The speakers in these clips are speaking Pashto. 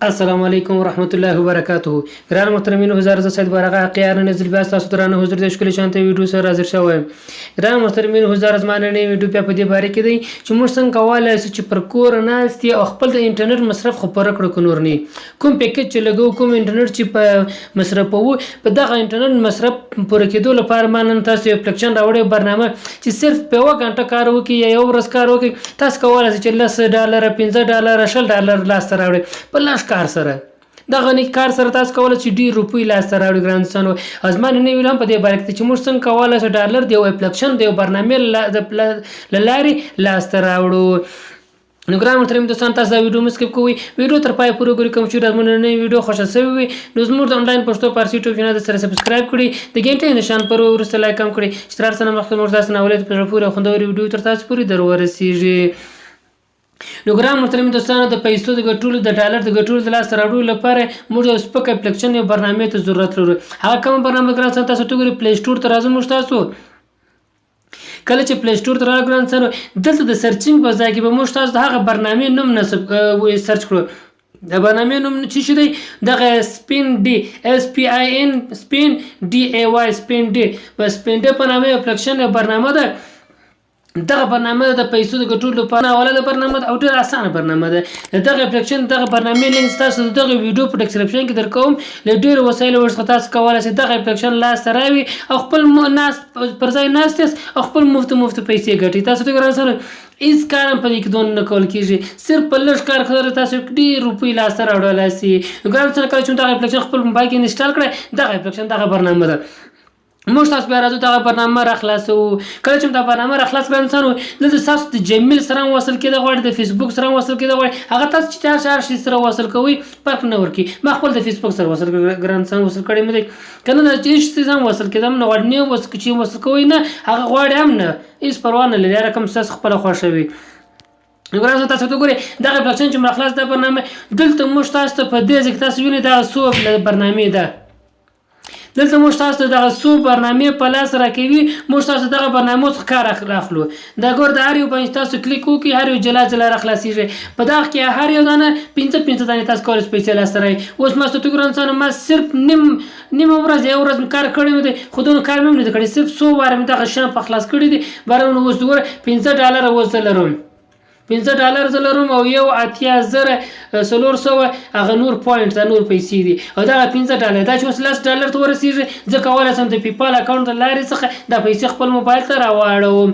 السلام علیکم ورحمت الله وبرکاته. ګران محترمینو، هزار زه سید بارغه قیار نزل بیا تاسو درانه حضور د شکل شانته ویډیو سره حاضر شوم. ګران محترمینو، هزار زمانه نه ویډیو په دې باره کې دی چې موږ څنګه کولای شو چې پر کور ناستي او خپل د انټرنیټ مصرف خو پر کړو نور نه کوم پیکیج چې لګو کوم انټرنیټ چې په مصرفوو په دغه انټرنیټ مصرف پر کېدو لپاره مانن تاسو یو اپلیکیشن راوړی برنامه چې صرف په یو غنټه کار وکړي یا یو ورځ کار وکړي تاسو کولای شئ چې $10 $15 $10 لاسته راوړي په لاس کار سره. دغه نه کار سره تاسو کولای شئ ډیر روپۍ لاسته راوړئ. ګران دوستانو، ازمانه نه ویلم په دې باره کې چې موږ څنګه کولای شو ډالر دی او اپلیکیشن دی او برنامه لاري لاسته راوړو. نو ګران محترم دوستان، تاسو دا ویډیو مسکیپ کوئ، ویډیو تر پای پورې ګورئ. کوم چې ازمانه نه ویډیو خوښه شوی وي نو زموږ د انلاین پښتو فارسی یوټیوب چینل سره سبسکرایب کړئ، د غنټې نشان پر ورسته لایک هم کړئ چې تر سره مخکې موږ تاسو نه ولې په پوره خوندور ویډیو تر تاسو پورې درورسیږي. نو ګران محترم دوستانو، د پیسو د ګټلو د ډالر د ګټلو د لاس راوړلو لپاره موږ یو سپک اپلیکیشن یا برنامه ته ضرورت لرو. هغه کوم برنامه ګران تاسو ته ګورئ، پلی سٹور ته راځو. موږ تاسو کله چې پلی سٹور ته راغلم سره دلته د سرچینګ په ځای کې به موږ تاسو د هغه برنامه نوم نسب سرچ کړو. د برنامه نوم چې شي دی دغه سپین ډي SPIN سپین DAY سپین ډي په نامه اپلیکیشن یا برنامه ده. دغه برنامه د پیسو د ګټلو لپاره اوله برنامه او ډېر اسانه برنامه ده. دغه اپلیکیشن دغه برنامه لینک تاسو دغه ویډیو په ډسکرپشن کې درکوم. له ډېر وسایل ورڅخه تاسو کولای شئ دغه اپلیکیشن لاس راوي او خپل ناس پر ځای ناستس او خپل مفت پیسې ګټي. تاسو ته ګران سره هیڅ کار هم په دې کې دون نه کول کېږي، صرف په لږ کار سره تاسو ډېر روپۍ لاسته راوړلی شئ. ګران سره کله چې دغه اپلیکیشن خپل موبایل کې انسټال کړئ دغه اپلیکیشن دغه برنامه ده. موږ تاسو بیا راځو دغه برنامه راخلاصو. کله چې دا برنامه راخلاص کړئ انسانو دلته تاسو د جمیل سره وصل کېده غواړئ، د فیسبوک سره وصل کېده غواړئ، هغه تاسو چې هر شي سره وصل کوئ فرق نه ورکوي. ما خپل د فیسبوک سره وصل ګران انسان وصل کړی مې دی، کنه دا چې هیڅ هم وصل کېدم نه غواړي نه وصل چې وصل کوئ نه هغه غواړي هم نه، هیڅ پروا نه لري، هر کوم تاسو خپل خوښه وي. ګران تاسو ته ګورئ دغه اپلیکیشن چې مخلاص د برنامه دلته موږ تاسو ته په دې ځکه تاسو وینئ دا څو برنامه ده. دلته موږ تاسو دغه څو برنامه په لاس راکوي، موږ تاسو دغه برنامه څخه کار اخلو. دا ګور د هر یو باندې تاسو کلیک وکړئ، هر یو جلا جلا راخلاصیږي. په دغه کې هر یو دانه 15 دانې تاسو کولای شئ پیسې لاسته راوړئ. اوس ما ستاسو ګران انسان ما صرف نیم ورځ یو ورځ کار کړی دی، خو دونه کار مې نه کړی، صرف 100 واره مې دغه شان په خلاص کړی دی. بارونه اوس ګور $15 اوس لرم، $15 لرم او یو 80,400 هغه نور پوینټ دا نور پیسې دي او دا $15 دا چې اوس $10 ته ورسیږي زه کولای شم د پیپال اکاونټ له لارې څخه دا پیسې خپل موبایل ته راواړوم.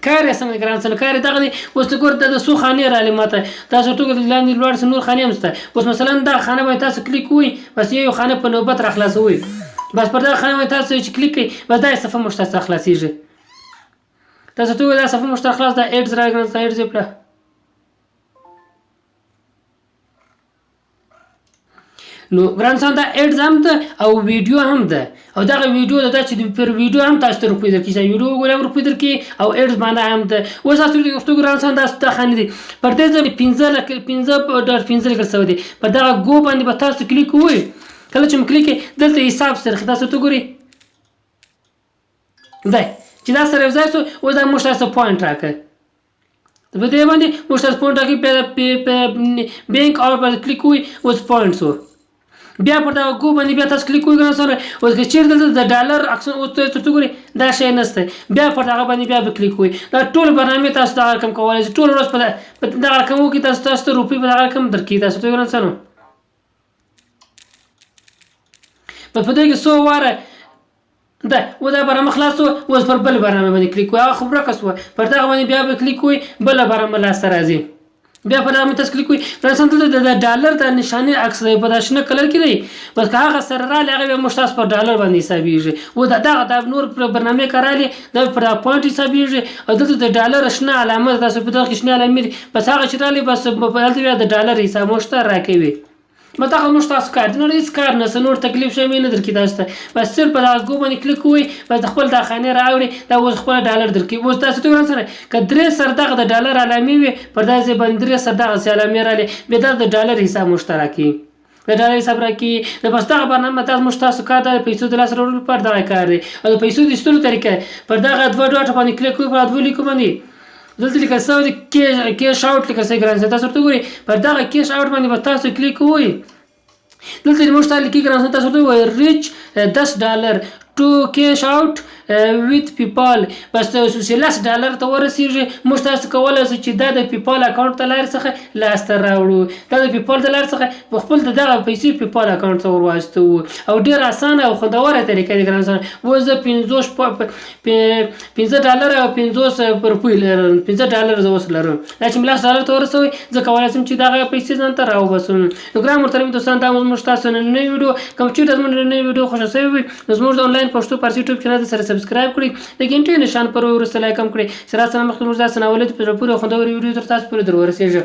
کار یې څنګه ګران څنګه کار دغه دی. اوس ته ګور د څو خانې رالې ماته تاسو ټول لاندې لوړ نور خانې هم شته. اوس مثلا دا خانه باندې تاسو کلیک کوئ، بس یو خانه په نوبت راخلاصوئ، بس پر دا خانه باندې تاسو چې کلیک کوئ بس دا صفحه مو تاسو خلاصیږي. تاسو ته دا صفحه مشترک خلاص دا ایډز راګران سایډ زپلا. نو ګران سان دا ایډز هم ده او ویډیو هم ده او دغه ویډیو دا چې پر ویډیو هم تاسو ته روپۍ درکړي، چې ویډیو وګورئ روپۍ درکړي او ایډز باندې هم ده. اوس تاسو د وختو ګران سان دا خانې دي پر دې ځای $15 لیکل شوی دی. په دغه ګو باندې به تاسو کلیک کوئ. کله چې کلیک دلته حساب سره تاسو ته ګورئ دی چې دا سره ځای سو اوس دا موږ تاسو پوینټ راکړه. په دې باندې موږ تاسو پوینټ راکړي په بانک او په کلیک کوئ اوس پوینټ سو بیا پر دا ګو باندې بیا تاسو کلیک کوئ ګران سره. اوس که چیرته د ډالر اکسن اوس ته ګورئ دا شی نشته، بیا پر هغه باندې بیا به کلیک کوئ. دا ټول برنامه تاسو دا رقم کولای شئ ټول ورځ په دا رقم وکړئ، تاسو ته روپۍ په دا رقم درکړي. تاسو ته ګران سره په دې کې 100 واره دا و دا برنامه خلاصو. اوس پر بل برنامه باندې کلیک کوئ، هغه خبره کسوه پر دغه باندې بیا به کلیک کوئ، بل برنامه لاسته راځي، بیا پر هغه تاسو کلیک کوئ. تاسو ته د ډالر د نشانه عکس دی په داشنه کلر کې دی، بس هغه سره را لغه مشتاس پر ډالر باندې حسابيږي. و دا نور برنامه کارالي دا پر پوینټ حسابيږي او دلته د ډالر شنه علامه تاسو په دغه شنه علامه بس هغه چې رالی بس په دلته د ډالر حساب مشتر راکوي. متاخر موږ تاسو کار نه هیڅ کار نه نور تکلیف شوی نه درکې تاسو ته، بس صرف په دغه ګو باندې کلیک کوئ، بس خپل دا خانه راوړي دا اوس خپل ډالر درکې. اوس تاسو ته ګران سره ک درې سر دغه د ډالر علامه وي پر داسې باندې درې سر دغه علامه رالی به د ډالر حساب مشترکي د ډالر حساب راکې. د بس دغه برنامه تاسو تاسو کار د پیسو د لاس وړلو پر دغه کار دی او د پیسو د استلو طریقه پر دغه دوه ډاټ باندې کلیک کوئ، پر دوه لیکو باندې دلته لیکل شوی دی کیش آوټ لیکل شوی ګران تاسو ورته ګورئ پر دغه کیش آوټ باندې به تاسو کلیک کوئ. دلته موږ ته لیکي ګران تاسو ورته وایي ریچ $10 to cash out with PayPal. بس تاسو چې $10 ته ورسیږي موږ تاسو کولای شو چې دا د پیپال اکاونټ ته لارې څخه لاسته راوړو. دا د پیپال د لارې څخه په خپل دغه پیسې پیپال اکاونټ ته ورواستو او ډېر اسانه او خوندوره طریقه دی ګران صاحب. اوس زه $50 او 50 روپۍ لرم، $50 زه اوس لرم. دا چې $10 ته ورسوي زه کولی شم چې دغه پیسې ځان ته راوباسم. نو ګران محترم دوستان دا زموږ ستاسو نننۍ ویډیو کوم چېرته زموږ نننۍ ویډیو خوښه شوې وي نو زموږ د آنلاین پښتو فارسي یوټیوب چینل سره سبسکرایب کړئ، د ګنټې نشان پر وروسته لایک هم کړئ چې راسره مخکې زموږ داسې ناولد په زړه پورې او خوندورې ویډیو تر تاسو پورې در ورسېږي.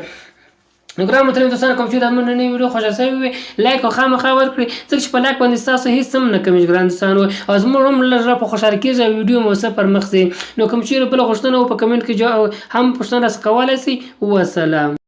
نو ګران محترم دوستان کوم چې د زموږ نننۍ ویډیو خوښه شوې وي لایک او خامخا ورکړئ ځکه چې په لایک باندې ستاسو هېڅ هم نه کمیږي ګران دوستانو او زموږ هم له زړه په خوشحاله کېږي او ویډیو مو څه پر مخ ځي. نو کوم چېرې بله غوښتنه وه په کمنټ کې هم پوښتنه راڅخه کولی شئ. والسلام.